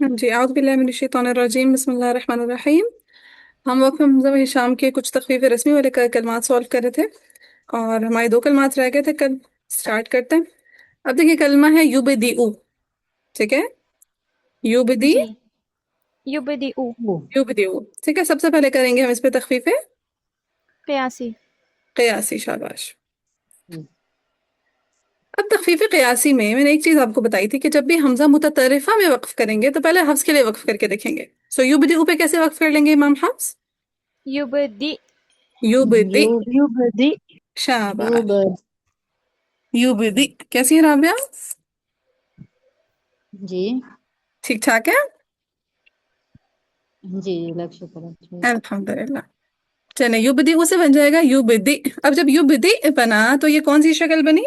हाँ जी, आउज़ बिल्लाहि मिनश शैतानिर रजीम, बिस्मिल्लाहिर रहमानिर रहीम। हम वक्त में हमजा व हिशाम के कुछ तखफीफ रस्मी वाले कलमात सॉल्व कर रहे थे और हमारे दो कलमात रह गए थे कल। स्टार्ट करते हैं। अब देखिए, कलमा है युबदिउ। ठीक है, युबदी, जी। युबदिउ। युबदिउ। ठीक है, सबसे पहले करेंगे हम इस पे तखफीफ क़यासी। क़यासी। शाबाश। अब तखफीफ क़यासी में मैंने एक चीज आपको बताई थी कि जब भी हमजा मुततरिफा में वक्फ करेंगे तो पहले हफ्स के लिए वक्फ करके देखेंगे। सो युबदिउ पे कैसे वक्फ कर लेंगे इमाम हफ्स? युबदि। युबदी। युबदी। शाबाश। युबदी। कैसी है राबिया? जी ठीक ठाक है। जी, लग शुक्र है। अल्हम्दुलिल्लाह। चले, युबदी उसे बन जाएगा युबदी। अब जब युबदी बना तो ये कौन सी शक्ल बनी?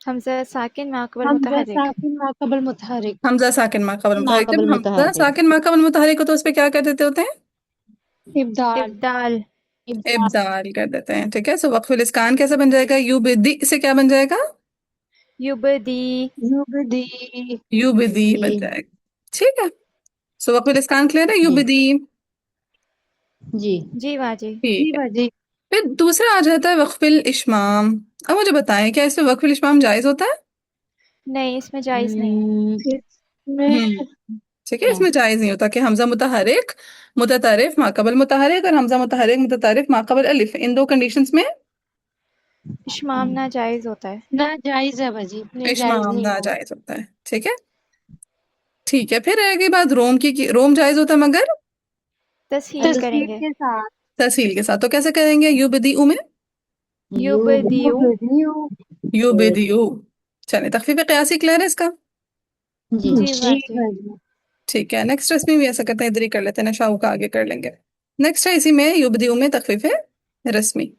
हमज़ा साकिन माक़बल हमजा मुतहर्रिक। साकिन माक़बल मुतहर्रिक। हमजा साकिन मा कबल मुतहरिक। माक़बल जब हमजा मुतहर्रिक। साकिन मा कबल मुतहरिक हो तो उस पे क्या कर देते होते हैं? इब्दाल। इब्दाल। इब्दाल। इब्दाल कर देते हैं। ठीक है, सो वक्फुल इस्कान कैसे बन जाएगा? युबदी से क्या बन जाएगा? युबदी। युबदी। युबदी बन जाएगा। ठीक है, सो वक्फुल इस्कान क्लियर है, जी युबदी। जी जी वाजी। ठीक जी है, बाजी। फिर दूसरा आ जाता है वक्फुल इशमाम। अब मुझे बताएं, क्या इसमें वक्फुल इशमाम जायज होता है? नहीं, इसमें जायज़ नहीं। इसमें हम्म ठीक है, नो। इसमें जायज नहीं होता कि हमजा मुतहरिक मुततारिफ माकबल मुतहरिक और हमजा मुतहरिक मुततारिफ माकबल अलिफ, इन दो कंडीशंस में इशमाम नाजायज़ होता है। ना जायज है बाजी, नहीं जायज इशमाम नहीं ना है। जायज होता है। ठीक है। ठीक है, फिर रह गई बात रोम की रोम जायज होता है मगर तस्हील तस्वीर करेंगे। के साथ। तहसील के साथ। तो कैसे करेंगे युबदी में? युबदियु। युबदियु। युबदी। चले, तखफीफ क़यासी क्लियर है इसका? जी जी जी वाजी। बाजी। ठीक है, नेक्स्ट इसमें भी ऐसा करते हैं, इधर ही कर लेते हैं, नशाऊ का आगे कर लेंगे। नेक्स्ट है इसी में युबदी में तखफीफ रस्मी।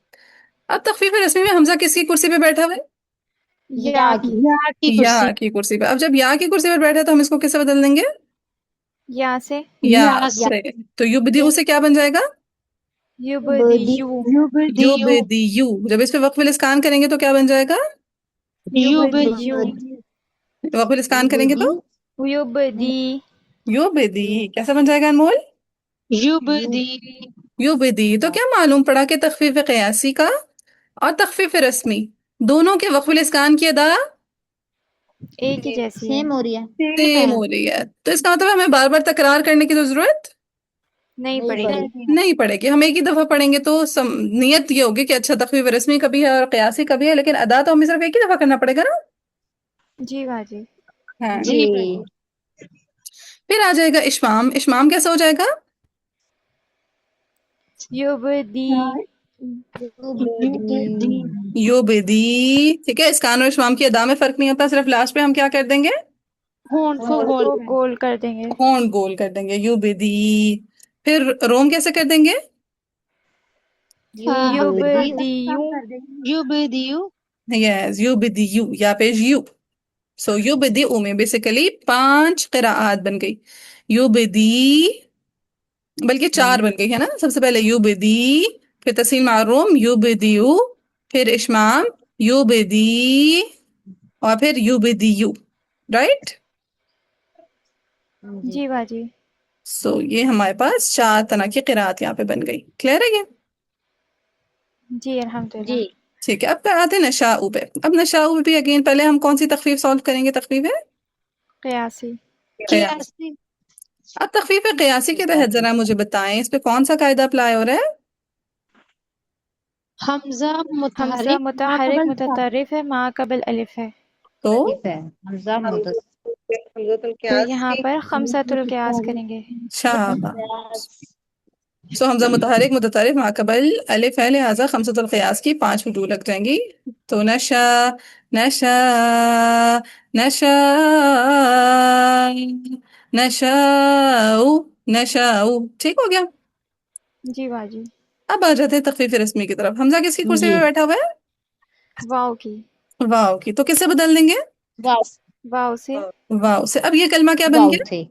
अब तखफीफ रस्मी में हमजा किसकी कुर्सी पे बैठा हुआ है? या की। या की कुर्सी। या की कुर्सी पे। अब जब या की कुर्सी पर बैठा है तो हम इसको किससे बदल देंगे? या से। या या से। से। तो युबदी से क्या बन जाएगा? युबदियु। युबदियु। युबदियु। जब इस पे वक्फ इस्कान करेंगे तो क्या बन जाएगा? युबदियु। वक्फ इस्कान करेंगे तो युबदी। युबदी। कैसा बन जाएगा अनमोल? युबदी। युबदी। तो क्या मालूम पड़ा कि तखफीफ क़यासी का और तखफीफ रस्मी दोनों के वक्फ इस्कान की अदा एक ही जैसी है। सेम हो रही है। सेम सेम है। हो रही है। तो इसका मतलब हमें बार बार तकरार करने की तो जरूरत नहीं नहीं पड़ेगी। पड़ी। नहीं पड़ेगी। हम एक ही दफा पढ़ेंगे तो नियत ये होगी कि अच्छा, तखफीफ रस्मी कभी है और क़यासी कभी है, लेकिन अदा तो हमें सिर्फ एक ही दफा करना पड़ेगा ना। जी वाजी। हाँ। जी बाजी। फिर आ जाएगा इशमाम। इशमाम कैसा हो जाएगा? युबदी। युबदी। युबदी। ठीक है, इसकान और इशमाम की अदा में फर्क नहीं होता, सिर्फ लास्ट पे हम क्या कर देंगे? होंठ को होंठ गोल को कर। गोल कर देंगे। होंठ गोल कर देंगे, युबदी। फिर रोम कैसे कर देंगे? हर्फ युबदियु। कम कर देंगे। युबदियु। यस, युबदियु, या पेश यू। सो युबदिउ में बेसिकली पांच क़िराआत बन गई। युबदी, बल्कि चार बन गई है ना। सबसे पहले युबदी, फिर तस्हील मारूम युबदिउ, फिर इशमाम युबदी, और फिर युबदियु। राइट। जी बाजी। सो ये हमारे पास चार तरह की क़िरात यहाँ पे बन गई। क्लियर है ये? जी जी। अल्हम्दुलिल्लाह। ठीक है, अब आते हैं नशाउ पे। अब नशाउ पे भी अगेन पहले हम कौन सी तखफीफ सॉल्व करेंगे? तखफीफ है क़यासी। क़यास। कियासी। अब तखफीफ क़यासी के तहत जरा मुझे बताएं, इस पे कौन सा कायदा अप्लाई हो रहा है? हमजा हमज़ा मुतहरिक मुतहरिक माकबल मुततरिफ है, मा कबल अलिफ है। तो साकिब है। हमजा हमजतुल तो क़यास यहाँ की। पर खमसतुल क़यास करेंगे। शाबाश। सो हमजा मुतहरिक मुततरिफ माकबल अलिफ है, लिहाजा खमसतुल क़यास की पांच वजूह लग जाएंगी। तो नशा, नशा, नशा, नशाउ, नशाउ। ठीक हो गया। जी बाजी। अब आ जाते हैं तखफीफ रस्मी की तरफ। हमजा किसकी कुर्सी जी। पे बैठा हुआ है? वाव की। वाव की। तो किससे बदल देंगे? वाव। वाव से। वाव से। अब ये कलमा क्या बन वाव गया? थे।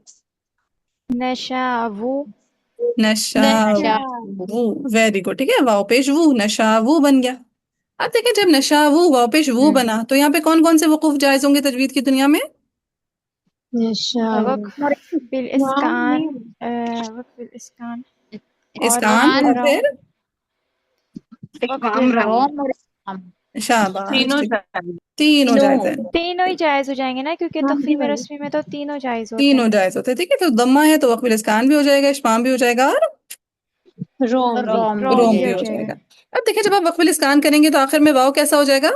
नशावु। नशावु। नशा। Very good. ठीक है, वाव पेश वू, नशावु बन गया। अब देखें, जब नशावु वाव पेश वू बना तो यहाँ पे कौन कौन से वकूफ जायज होंगे तजवीद की दुनिया में? नशाउ वक्फ बिल इस्कान वक्फ बिल इस्कान और इसकान वक्फ इस्कान और रौम फिर वक्फ इकवाम रौम रोम और इकवाम शाबाश, तीनों ठीक, जायज। तीनों जायज तीनों है। तीनों ही जायज हो जाएंगे ना, क्योंकि हाँ जी तख्फीफ भाई रस्मी में तो तीनों जायज होते तीनों हैं। जायज होते हैं, ठीक है। तो दम्मा है तो वक्फिल इसकान भी हो जाएगा, इशमाम भी हो जाएगा और रोम रोम भी हो रौम रोम भी भी हो जाएगा हो जाएगा। जाएगा। अब देखिए, जब आप वक्फिल इसकान करेंगे तो आखिर में वाव कैसा हो जाएगा?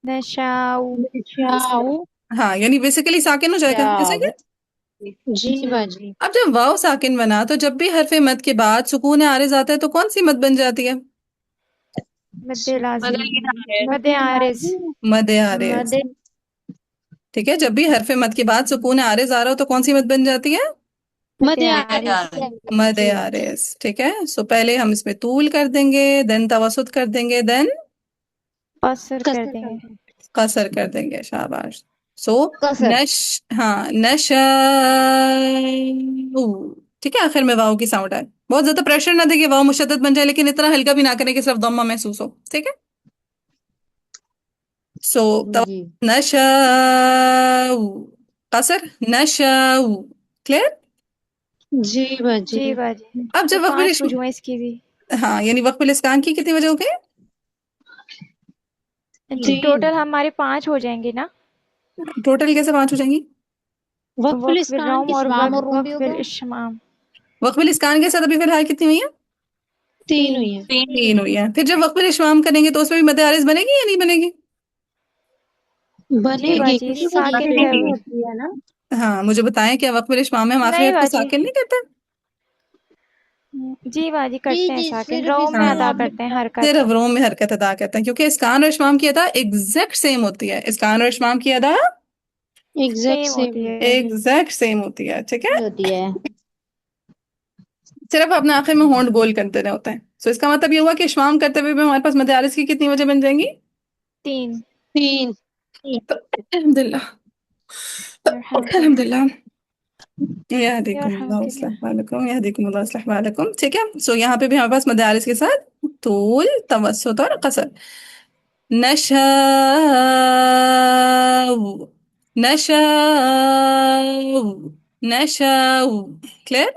नशाउ नशाउ हाँ, यानी बेसिकली साकिन हो जाएगा, ऐसे शाव क्या? जी बाजी अब जब वाव साकिन बना तो जब भी हरफ मद के बाद सुकून आरिज आता है तो कौन सी मद बन जाती है? मद्दे लाजिम मदद है। मद्दे आरिज मद आरिज। मदे ठीक है, जब भी हरफ मद के बाद सुकून आरिज आ रहा हो तो कौन सी मद बन जाती है? मद्दे मदे आरिज मद जी आरिज। ठीक है, सो पहले हम इसमें तूल कर देंगे, देन तवसुत कर देंगे, देन कसर कर कसर देंगे। कसर कर देंगे। शाबाश। सो कसर नश, हाँ नश, ठीक है, आखिर में वाव की साउंड आए। बहुत ज्यादा प्रेशर ना देके वाव मुशद्दद बन जाए, लेकिन इतना हल्का भी ना करें कि सिर्फ दम्मा महसूस हो, ठीक है। सो तब जी नश, कसर, नश, क्लियर। जी बाजी जी बाजी। अब तो जब वक्फिल 5 वजूहें इसकी भी। हाँ, यानी वक्फिल इस्कान की कितनी वजह हो गई? तीन टोटल हमारे 5 हो जाएंगे ना। टोटल कैसे पांच हो जाएंगी? वक्फुल वक्फ बिल इस्कान रौम और इस्माम और वक्फ रोम भी वक्फ हो बिल गए इश्माम। वक्फिल इस्कान के साथ अभी फिलहाल कितनी हुई है? तीन तीन। हुई है तीन तीन हुई है। फिर जब वक्फिल इशमाम करेंगे तो उसमें भी मद आरिज बनेगी या नहीं बनेगी? जी बनेगी बाजी, क्योंकि वो साकिन है साकिन वो। होती है ना हाँ, मुझे बताएं, क्या वक्फिल इशमाम में हम आखिरी नहीं हर्फ को बाजी। साकिन नहीं करते? जी बाजी, जी करते हैं जी साकिन, सिर्फ रौम में इसमें हाँ, अदा आपने करते हैं हरकत। सिर्फ रोम में हरकत अदा करते हैं, क्योंकि इसकान और इशमाम की अदा एग्जैक्ट सेम होती है। इसकान और इशमाम की अदा एग्जैक्ट सेम सेम होती है। एग्जैक्ट सेम होती है, ठीक है। होती है सिर्फ अपने आखिर में होंठ गोल करते रहे होते हैं। सो इसका मतलब ये हुआ कि इशमाम करते हुए भी हमारे पास मद आरिज की कितनी वजह बन जाएंगी? 3। तीन तो अल्हम्दुलिल्लाह, यरहमुकल्लाह। अल्हम्दुलिल्लाह, यरहमुकल्लाह। यहदीकुमुल्लाह, ठीक है। सो यहाँ पे भी हमारे पास मद आरिज के साथ तूल, तवस्सुत और कसर। नशाउ, नशाउ, नशाउ, क्लियर।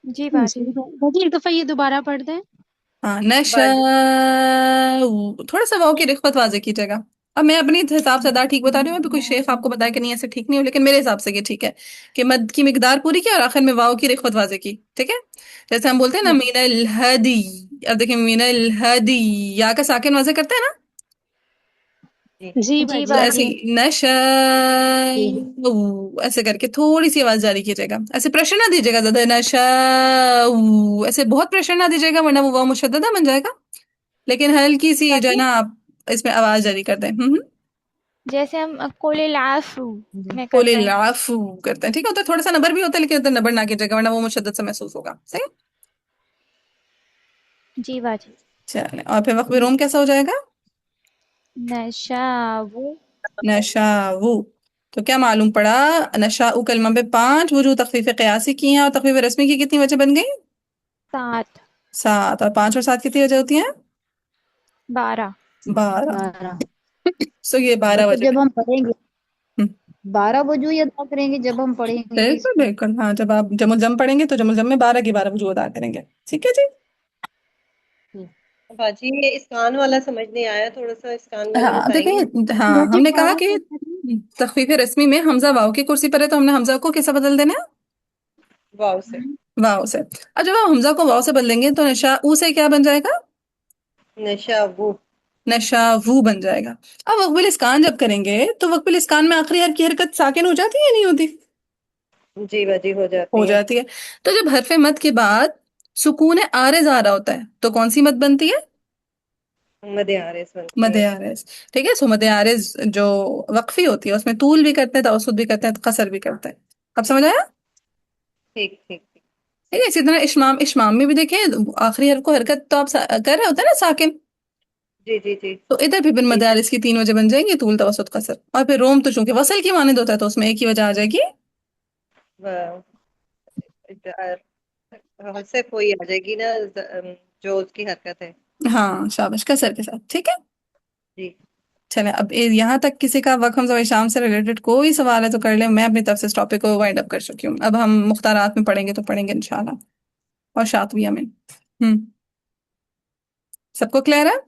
जी जी बाजी। बाजी एक दफा ये दोबारा पढ़ दें हाँ, बाजी। नशाउ, थोड़ा सा वाव की रिख्वत वाज़े कीजिएगा। अब मैं अपने हिसाब से अदा ठीक बता रही हूँ, अभी कोई शेख आपको बताए कि नहीं ऐसे ठीक नहीं हो, लेकिन मेरे हिसाब से ये ठीक है कि मद की मिकदार पूरी की और आखिर में वाव की रिख्वत वाज़े की, ठीक है। जैसे हम बोलते हैं ना, मीनल हदी। अब देखिए, मीनल हदी, या का साकिन वाज़े करते हैं ना, जी। जी जी तो बाजी ऐसे बाजी। ही नशाउ, ऐसे करके थोड़ी सी आवाज जारी कीजिएगा। ऐसे प्रेशर ना दीजिएगा ज्यादा, नशाउ ऐसे बहुत प्रेशर ना दीजिएगा, वरना वो वाव मुशद्ददा बन जाएगा। लेकिन हल्की सी जो है बाजी ना, आप इसमें आवाज जारी कर दें। जैसे हम कुलिल आफू में करते कुलिल हैं। आफू करते हैं, ठीक है। उधर थोड़ा सा नबर भी होता है, लेकिन उधर नबर ना कीजिएगा, वरना वो मुशद्दद से महसूस होगा, सही। जी बाजी। चले, और फिर वक्त रोम कैसा हो जाएगा? नशावु नशाऊ। तो क्या मालूम पड़ा? नशाऊ कलमा पे पांच वजूह तखफीफ कयासी की हैं, और तखफीफ रस्मी की कितनी वजह बन गई? 7 सात। और पांच और सात कितनी वजह होती हैं? 12। 12। 12 सो ये 12 मतलब वजह जब हम पढ़ेंगे हम्म, 12 वजू अदा करेंगे जब हम पढ़ेंगे बिल्कुल इसको बिल्कुल, हाँ, जब आप जमुल जम पढ़ेंगे तो जमुल जम में 12 की 12 वजूह अदा करेंगे, ठीक है जी। बाजी ये इस्कान वाला समझ नहीं आया, थोड़ा सा इस्कान वाला हाँ बताएंगे। देखिए, हाँ बाजी हमने कहा 12 कि कैसे थे? तखफीफ रस्मी में हमजा वाव की कुर्सी पर है, तो हमने हमजा को कैसा बदल देना है? वाव से। वाव से। और जब हम हमजा को वाव से बदलेंगे तो नशा ऊ से क्या बन जाएगा? नशा वो। नशावू बन जाएगा। अब वक्बिल इस्कान जब करेंगे तो वक्बिल इस्कान में आखिरी हर की हरकत साकिन हो जाती है या नहीं होती? जी बाजी हो हो जाती है। जाती है। तो जब हरफ मद के बाद सुकून आरिज आ रहा होता है तो कौन सी मद बनती है? मदे आरिस बनती मद है। आरिज। ठीक है, सो मद आरिज जो वक्फी होती है उसमें तूल भी करते हैं, तवसुत भी करते हैं, कसर भी करते हैं। अब समझ आया? ठीक ठीक ठीक। ठीक है, इसी तरह इशमाम, इशमाम में भी देखें, आखिरी हरफ को हरकत तो आप कर रहे होते हैं ना, साकिन। जी जी जी तो इधर भी बिन जी। मदारिस की तीन वजह बन जाएंगी, तूल, तवसुत, कसर। और फिर रोम तो चूंकि वसल की मानिंद होता है तो उसमें एक ही वजह आ जाएगी, सिर्फ वही आ जाएगी ना, जो उसकी हरकत है। हाँ शाबाश, कसर के साथ, ठीक है। जी। चले अब यहाँ तक किसी का वक्त हम शाम से रिलेटेड कोई सवाल है तो कर ले। मैं अपनी तरफ से इस टॉपिक को वाइंड अप कर चुकी हूँ। अब हम मुख्तारात में पढ़ेंगे तो पढ़ेंगे इंशाल्लाह, और शातविया में। सबको क्लियर है?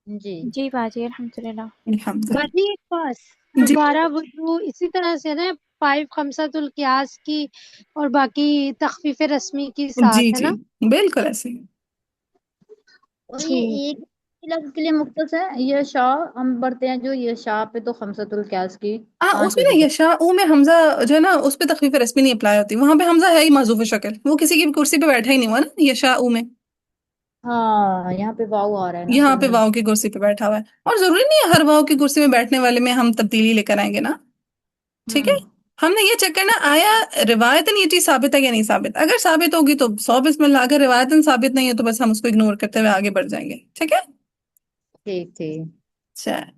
जी जी बाजी अल्हम्दुलिल्लाह। अल्हम्दुलिल्लाह। बाजी एक पास जी दोबारा वजू इसी तरह से ना, 5 खमसतुल कियास की और बाकी तखफीफ रस्मी की साथ जी है जी, ना। बिल्कुल ऐसे ही। और ये ठीक। एक ही लफ्ज के लिए मुख्तस है, ये शाह हम पढ़ते हैं जो ये शाह पे तो खमसतुल कियास की हाँ, 5 उसमें ना वजू पढ़। यशा ऊ में हमजा जो है ना, उस पे तखफीफ रस्मी नहीं अप्लाई होती। वहां पे हमजा है ही माजूफ शक्ल, वो किसी की भी कुर्सी पे बैठा ही नहीं हुआ ना यशा ऊ में। हाँ यहाँ पे वाव आ रहा है ना, तो यहाँ पे नहीं। वाव की कुर्सी पे बैठा हुआ है, और जरूरी नहीं है हर वाव की कुर्सी में बैठने वाले में हम तब्दीली लेकर आएंगे ना। ठीक है, हम्म। हमने ये चेक करना आया रिवायतन ये चीज साबित है या नहीं साबित। अगर साबित होगी तो 100 बिस्मिल्लाह, अगर रिवायतन साबित नहीं है तो बस हम उसको इग्नोर करते हुए आगे बढ़ जाएंगे। ठीक है। ठीक ठीक। चल।